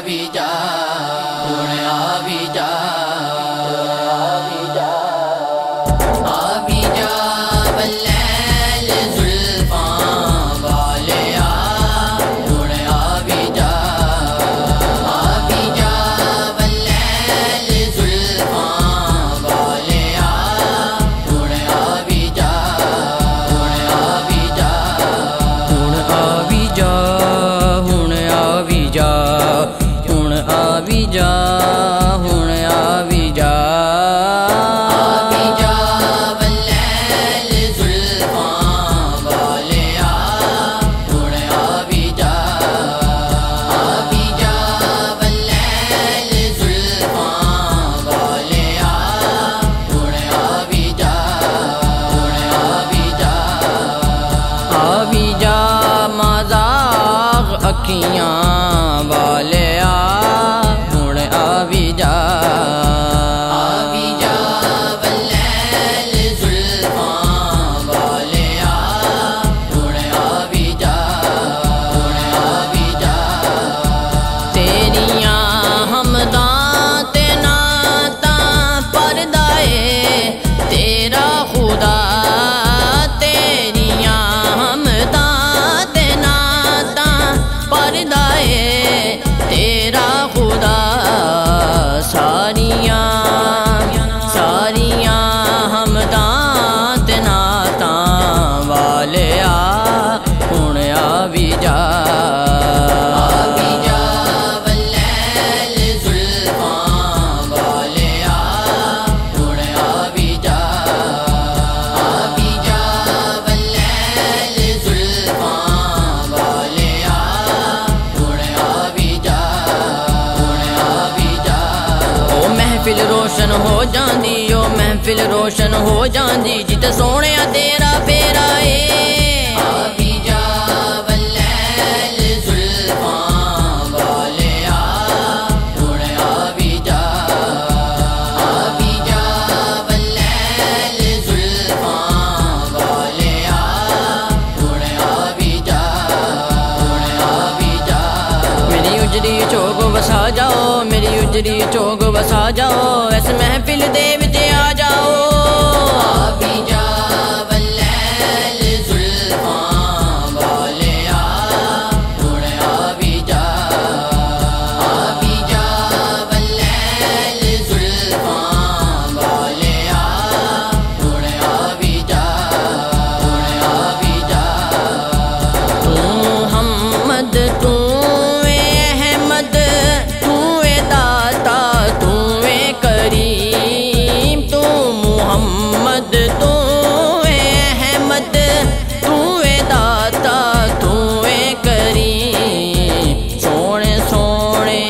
भी जा, हुण आ भी जा, आ भी जा वल्लैल जुल्फां वालिया, हुण आ भी जा, आ भी जा वल्लैल जुल्फां वालिया, हुण आ भी जा, हुण आ भी जा, हुण आ भी जा, हुण आ भी जा, हुण आ भी जा, हुण आ भी जा, आ भी जा वल्लैल जुल्फां वालिया, हुण आ भी जा, आ भी जा वल्लैल जुल्फां वालिया, हुण आ भी जा, हुण आ भी जा, आ भी जा मज़ाक अखियां वालिया, हुण आ भी जा, आ भी जा वल्लैल जुल्फां वालिया, हुण आ भी जा, हुण आ भी जा, तेरियां हमदां ते नातां परदा ए तेरा खुदा, तेरियां हमदां ते नातां परदा ए तेरा खुदा, सारियां सारियां हमदां ते नातां वालिया, हुण आ भी जा, आ भी जा वल्लैल जुल्फां वालिया, हुण आ भी जा, आ भी जा वल्लैल जुल्फां वालिया, हुण आ भी जा, हुण आ भी जा, ओ महफिल रोशन हो जांदी, ओ महफिल रोशन हो जांदी, जित सोने तेरा फेरा ए, आ भी जा वल्लैल जुल्फां वालिया, हुण आ भी जा, आ भी जा वल्लैल जुल्फां वालिया, हुण आ भी जा, हुण आ भी जा, मेरी उजरी चौक वसा जाओ, मेरी उजरी चौक वसा जाओ, इस महफिल दे विच आ जाओ, आ भी जा वल्लैल जुल्फां वालिया, हुण आ भी जा, आ भी जा वल्लैल जुल्फां वालिया, हुण आ भी जा, हुण आ भी जा, तू मुहम्मद तू अहमद तू दाता तू करीम, तू मुहम्मद तू अहमद तू दाता तू करीम, सोने सोने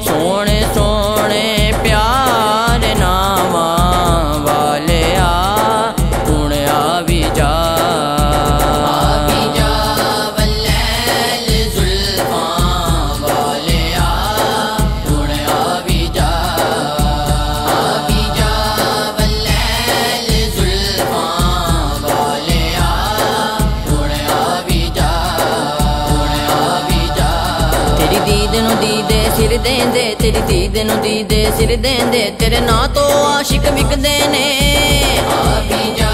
सोने सोने प्यार नामा वालिया, हुण आ भी जा, आ भी जा वल्लैल जुल्फां वालिया, हुण आ भी जा, आ भी जा वल्लैल जुल्फां वालिया, हुण आ भी जा, हुण आ भी जा, तेरी दीद नू दीदे सिर देंदे, तेरी दीद नू दीदे सिर देंदे, तेरे नां तो आशिक विकदे ने, आ भी जा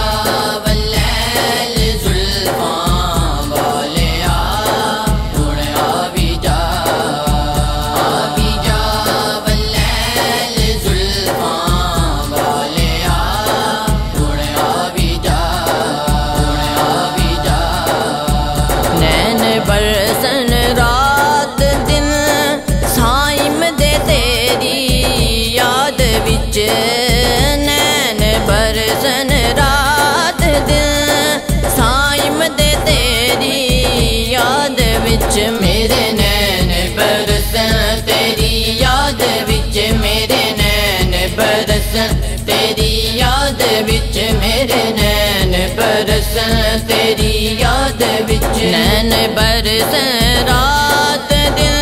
वल्लैल जुल्फां वालिया, हुण आ भी जा, आ भी जा वल्लैल जुल्फां वालिया, हुण आ भी जा, हुण आ भी जा, नैन बरसन रात दिन साइम दे तेरी याद विच, नैन बरसन रात दिन साइम दे तेरी याद विच, मेरे नैन बरसन तेरी याद विच, मेरे नैन बरसन तेरी याद विच, मेरे नैन बरसन तेरी याद विच, नैन बरसन रात दिन